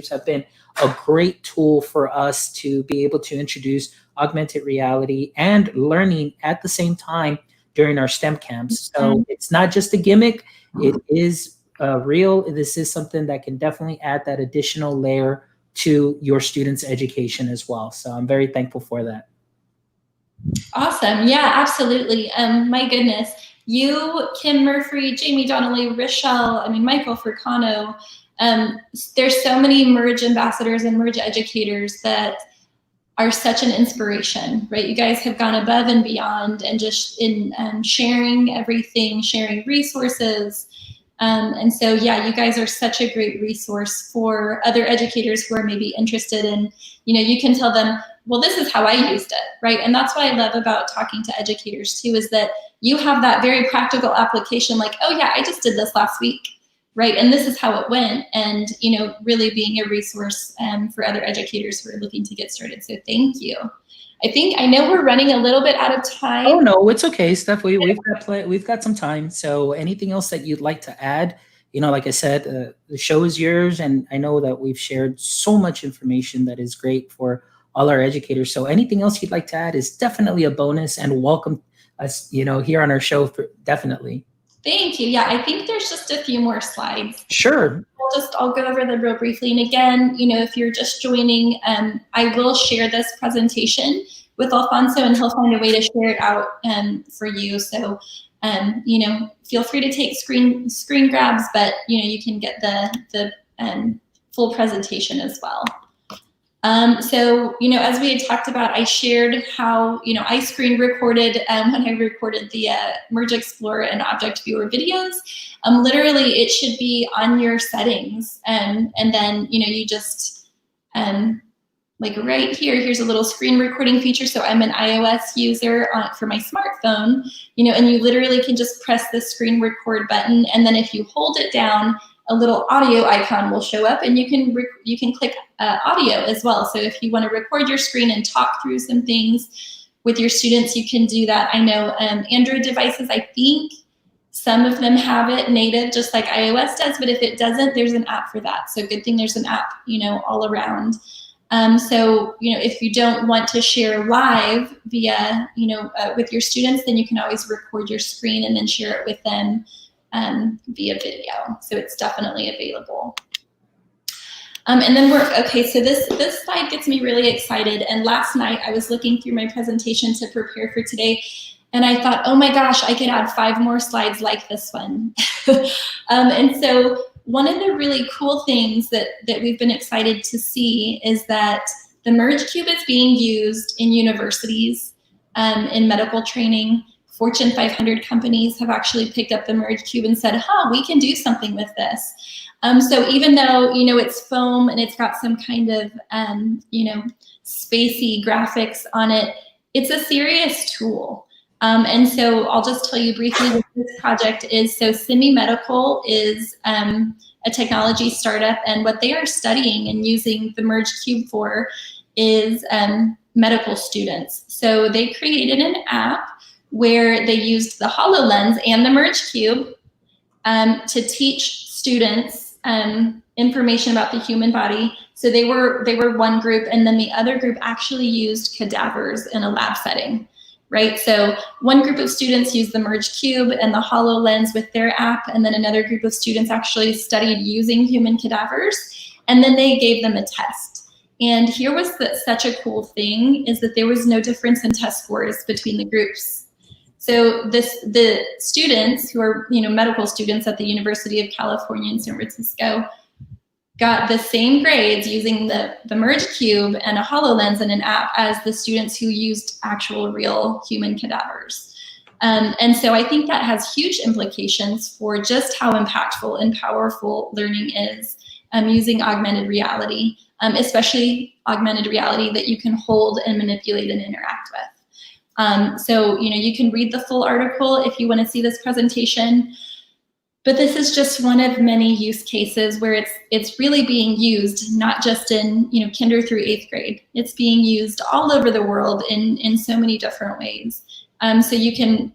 have been a great tool for us to be able to introduce augmented reality and learning at the same time during our STEM camps. So it's not just a gimmick, it is real. This is something that can definitely add that additional layer to your students' education as well. So I'm very thankful for that. Awesome. Yeah, absolutely. My goodness. You, Kim Murphy, Jamie Donnelly, Rochelle, Michael Furcano. There's so many Merge ambassadors and Merge educators that are such an inspiration, right? You guys have gone above and beyond, and just in sharing everything, sharing resources. And so, yeah, you guys are such a great resource for other educators who are maybe interested in, you can tell them, well, this is how I used it, right? And that's what I love about talking to educators too, is that you have that very practical application, like, oh yeah, I just did this last week, right? And this is how it went. And, really being a resource for other educators who are looking to get started. So thank you. I know we're running a little bit out of time. Oh no, it's okay, Steph. We've got some time. So anything else that you'd like to add? Like I said, the show is yours, and I know that we've shared so much information that is great for all our educators. So anything else you'd like to add is definitely a bonus, and welcome us, here on our show, definitely. Thank you. Yeah, I think there's just a few more slides. Sure. I'll go over them real briefly. And again, if you're just joining, I will share this presentation with Alfonso, and he'll find a way to share it out for you. So, feel free to take screen grabs, but you can get the full presentation as well. So, as we had talked about, I shared how, I screen recorded when I recorded the Merge Explorer and Object Viewer videos. Literally, it should be on your settings. And then, you just, like right here's a little screen recording feature. So I'm an iOS user for my smartphone, and you literally can just press the screen record button. And then if you hold it down, a little audio icon will show up, and you can click audio as well. So if you want to record your screen and talk through some things with your students, you can do that. I know Android devices, I think some of them have it native, just like iOS does, but if it doesn't, there's an app for that. So good thing there's an app, all around. So, if you don't want to share live via, with your students, then you can always record your screen and then share it with them via video. So it's definitely available. And then okay, so this slide gets me really excited. And last night I was looking through my presentation to prepare for today, and I thought, oh my gosh, I could add 5 more slides like this one. And so one of the really cool things that we've been excited to see is that the Merge Cube is being used in universities, in medical training. Fortune 500 companies have actually picked up the Merge Cube and said, we can do something with this. So even though, it's foam and it's got some kind of, spacey graphics on it, it's a serious tool. And so I'll just tell you briefly what this project is. So Simi Medical is a technology startup, and what they are studying and using the Merge Cube for is medical students. So they created an app where they used the HoloLens and the Merge Cube to teach students information about the human body. So they were one group, and then the other group actually used cadavers in a lab setting, right? So one group of students used the Merge Cube and the HoloLens with their app, and then another group of students actually studied using human cadavers, and then they gave them a test. And here was such a cool thing, is that there was no difference in test scores between the groups. So the students who are, medical students at the University of California in San Francisco got the same grades using the Merge Cube and a HoloLens and an app as the students who used actual real human cadavers. And so I think that has huge implications for just how impactful and powerful learning is using augmented reality, especially augmented reality that you can hold and manipulate and interact with. So, you can read the full article if you want to see this presentation, but this is just one of many use cases where it's really being used, not just in, kinder through 8th grade. It's being used all over the world in so many different ways. So you can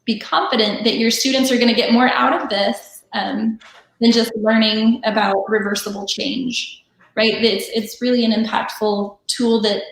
be confident that your students are going to get more out of this than just learning about reversible change, right? It's really an impactful tool that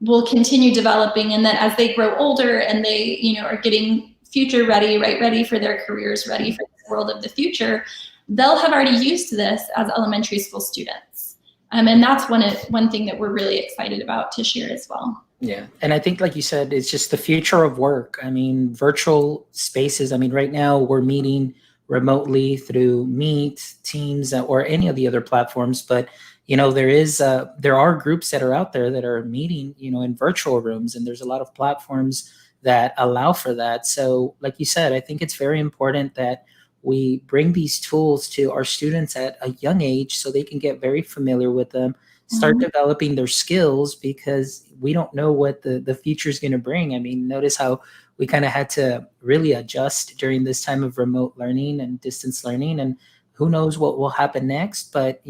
will continue developing, and that as they grow older and they, are getting future ready, right, ready for their careers, ready for the world of the future, they'll have already used this as elementary school students. And that's one thing that we're really excited about to share as well. Yeah, and I think, like you said, it's just the future of work. I mean, virtual spaces. I mean, right now we're meeting remotely through Meet, Teams, or any of the other platforms, but there are groups that are out there that are meeting, in virtual rooms, and there's a lot of platforms that allow for that. So like you said, I think it's very important that we bring these tools to our students at a young age so they can get very familiar with them, start developing their skills, because we don't know what the future is going to bring. I mean, notice how we kind of had to really adjust during this time of remote learning and distance learning, and who knows what will happen next. But,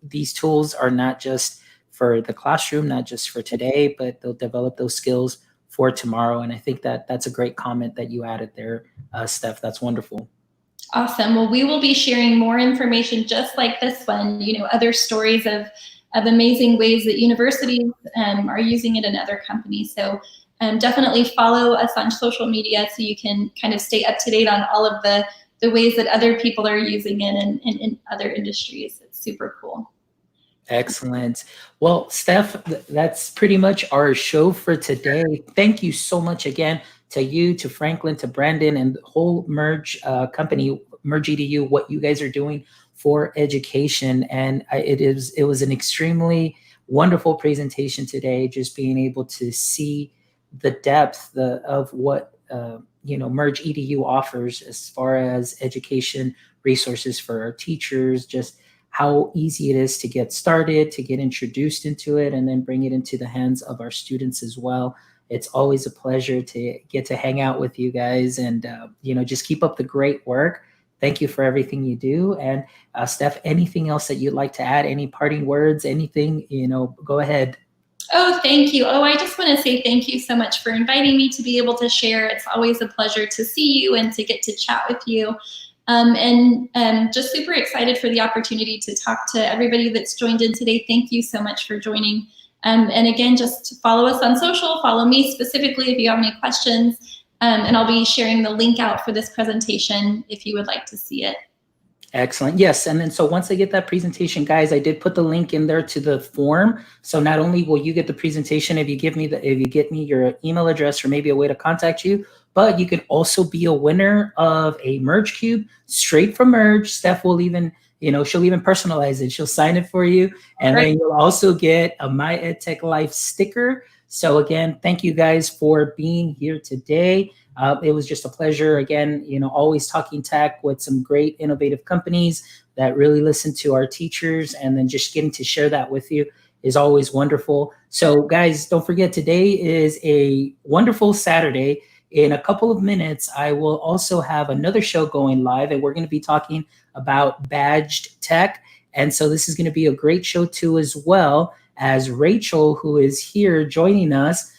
these tools are not just for the classroom, not just for today, but they'll develop those skills for tomorrow. And I think that's a great comment that you added there, Steph. That's wonderful. Awesome. Well, we will be sharing more information just like this one, other stories of amazing ways that universities are using it in other companies. So definitely follow us on social media so you can kind of stay up to date on all of the ways that other people are using it in other industries. It's super cool. Excellent. Well, Steph, that's pretty much our show for today. Thank you so much again to you, to Franklin, to Brandon, and the whole Merge company, Merge EDU, what you guys are doing for education. And it was an extremely wonderful presentation today, just being able to see the depth of what Merge EDU offers as far as education resources for our teachers, just how easy it is to get started, to get introduced into it, and then bring it into the hands of our students as well. It's always a pleasure to get to hang out with you guys, and just keep up the great work. Thank you for everything you do. And Steph, anything else that you'd like to add? Any parting words? Anything? Go ahead. Oh, thank you. Oh, I just want to say thank you so much for inviting me to be able to share. It's always a pleasure to see you and to get to chat with you. Just super excited for the opportunity to talk to everybody that's joined in today. Thank you so much for joining. And again, just follow us on social, follow me specifically if you have any questions, and I'll be sharing the link out for this presentation if you would like to see it. Excellent. Yes. And then so once I get that presentation, guys, I did put the link in there to the form. So not only will you get the presentation if you get me your email address or maybe a way to contact you, but you could also be a winner of a Merge Cube straight from Merge. Steph will even, she'll even personalize it. She'll sign it for you. And then you'll also get a My EdTech Life sticker. So again, thank you guys for being here today. It was just a pleasure. Again, always talking tech with some great innovative companies that really listen to our teachers, and then just getting to share that with you is always wonderful. So guys, don't forget, today is a wonderful Saturday. In a couple of minutes, I will also have another show going live, and we're going to be talking about badged tech. And so this is going to be a great show too, as well as Rachel, who is here joining us.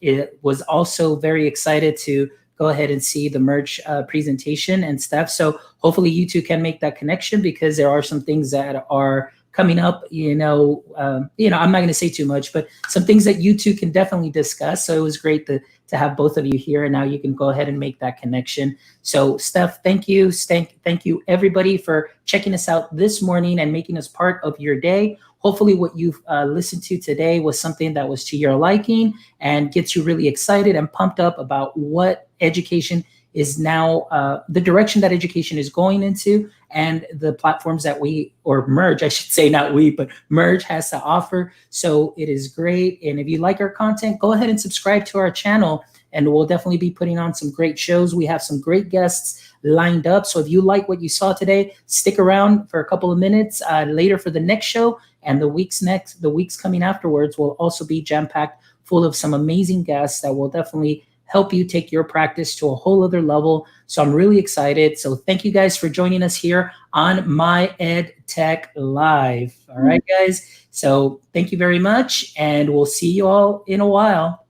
It was also very excited to go ahead and see the Merge presentation and stuff. So hopefully you two can make that connection, because there are some things that are coming up. I'm not going to say too much, but some things that you two can definitely discuss. So it was great to have both of you here, and now you can go ahead and make that connection. So Steph, thank you. Thank you everybody for checking us out this morning and making us part of your day. Hopefully what you've listened to today was something that was to your liking and gets you really excited and pumped up about what education is now, the direction that education is going into, and the platforms that Merge, I should say, not we, but Merge has to offer. So it is great. And if you like our content, go ahead and subscribe to our channel, and we'll definitely be putting on some great shows. We have some great guests lined up. So if you like what you saw today, stick around for a couple of minutes later for the next show. And the weeks coming afterwards will also be jam-packed full of some amazing guests that will definitely help you take your practice to a whole other level. So I'm really excited. So thank you guys for joining us here on My EdTech Live. All right, guys. So thank you very much, and we'll see you all in a while.